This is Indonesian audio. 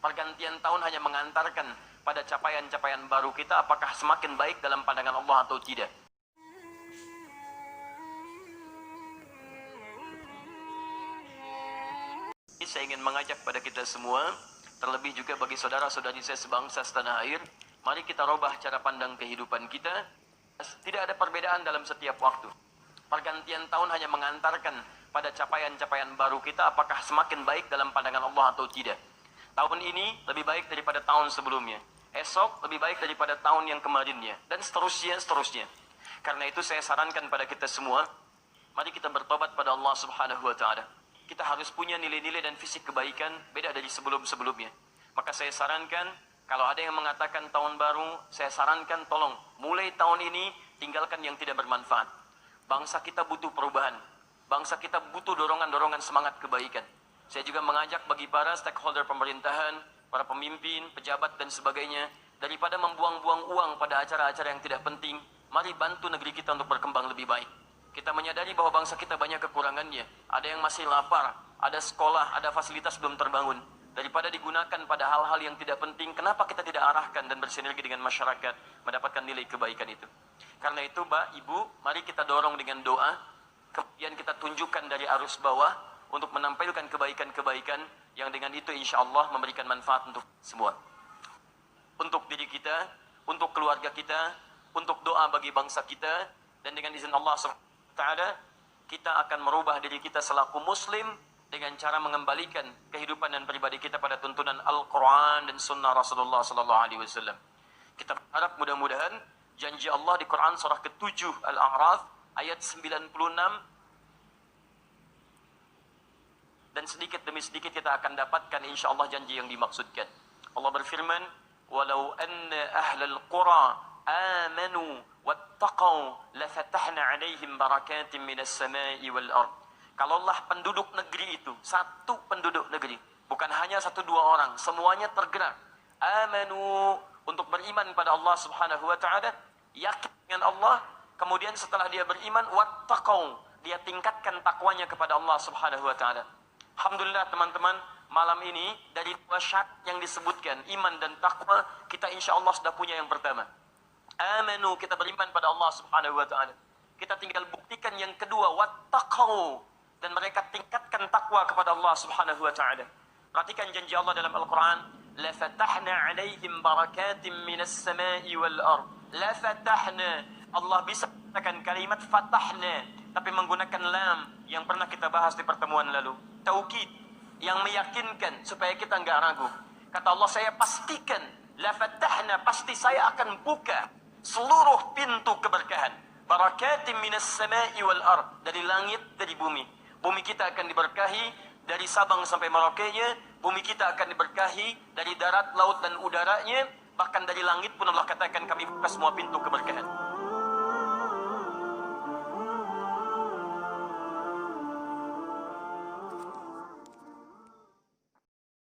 Pergantian tahun hanya mengantarkan pada capaian-capaian baru kita, apakah semakin baik dalam pandangan Allah atau tidak. Saya ingin mengajak pada kita semua, terlebih juga bagi saudara-saudari saya sebangsa setanah air, mari kita rubah cara pandang kehidupan kita. Tidak ada perbedaan dalam setiap waktu. Pergantian tahun hanya mengantarkan pada capaian-capaian baru kita, apakah semakin baik dalam pandangan Allah atau tidak. Tahun ini lebih baik daripada tahun sebelumnya, esok lebih baik daripada tahun yang kemarinnya, dan seterusnya. Karena itu saya sarankan pada kita semua, mari kita bertobat pada Allah Subhanahu wa Ta'ala. Kita harus punya nilai-nilai dan fisik kebaikan beda dari sebelum-sebelumnya. Maka saya sarankan, kalau ada yang mengatakan tahun baru, saya sarankan tolong mulai tahun ini tinggalkan yang tidak bermanfaat. Bangsa kita butuh perubahan. Bangsa kita butuh dorongan-dorongan semangat kebaikan. Saya juga mengajak bagi para stakeholder pemerintahan, para pemimpin, pejabat dan sebagainya, daripada membuang-buang uang pada acara-acara yang tidak penting, mari bantu negeri kita untuk berkembang lebih baik. Kita menyadari bahwa bangsa kita banyak kekurangannya. Ada yang masih lapar, ada sekolah, ada fasilitas belum terbangun. Daripada digunakan pada hal-hal yang tidak penting, kenapa kita tidak arahkan dan bersinergi dengan masyarakat mendapatkan nilai kebaikan itu? Karena itu, Mbak, Ibu, mari kita dorong dengan doa, kemudian kita tunjukkan dari arus bawah untuk menampilkan kebaikan-kebaikan yang dengan itu insya Allah memberikan manfaat untuk semua. Untuk diri kita, untuk keluarga kita, untuk doa bagi bangsa kita, dan dengan izin Allah SWT, kita akan merubah diri kita selaku muslim dengan cara mengembalikan kehidupan dan pribadi kita pada tuntunan Al-Quran dan Sunnah Rasulullah SAW. Kita berharap mudah-mudahan janji Allah di Quran surah ke-7 Al-A'raf ayat 96, dan sedikit demi sedikit kita akan dapatkan insya Allah janji yang dimaksudkan. Allah berfirman, walau anna ahlal qura amanu wattaqau lafatahna alaihim barakatim minas samai wal ard. Kalaulah penduduk negeri itu, satu penduduk negeri, bukan hanya satu dua orang, semuanya tergerak, amanu, untuk beriman pada Allah Subhanahu wa Ta'ala, yakin dengan Allah, kemudian setelah dia beriman, wattaqau, dia tingkatkan takwanya kepada Allah Subhanahu wa Ta'ala. Alhamdulillah teman-teman, malam ini dari dua syarat yang disebutkan, iman dan takwa, kita insya Allah sudah punya yang pertama. Amanu, kita beriman pada Allah Subhanahu wa Ta'ala. Kita tinggal buktikan yang kedua, wattaqau, dan mereka tingkatkan takwa kepada Allah Subhanahu wa Ta'ala. Perhatikan janji Allah dalam Al-Quran, la fatahna alaihim barakatim minas samai wal ard. La fatahna, Allah bisa menggunakan kalimat fatahna, tapi menggunakan lam yang pernah kita bahas di pertemuan lalu. Taukid, yang meyakinkan supaya kita enggak ragu. Kata Allah, saya pastikan, la fatahna, pasti saya akan buka seluruh pintu keberkahan. Barakatim minas samai wal ard, dari langit, dari bumi. Bumi kita akan diberkahi dari Sabang sampai Merauke-nya, bumi kita akan diberkahi dari darat, laut dan udaranya, bahkan dari langit pun Allah katakan kami buka semua pintu keberkahan.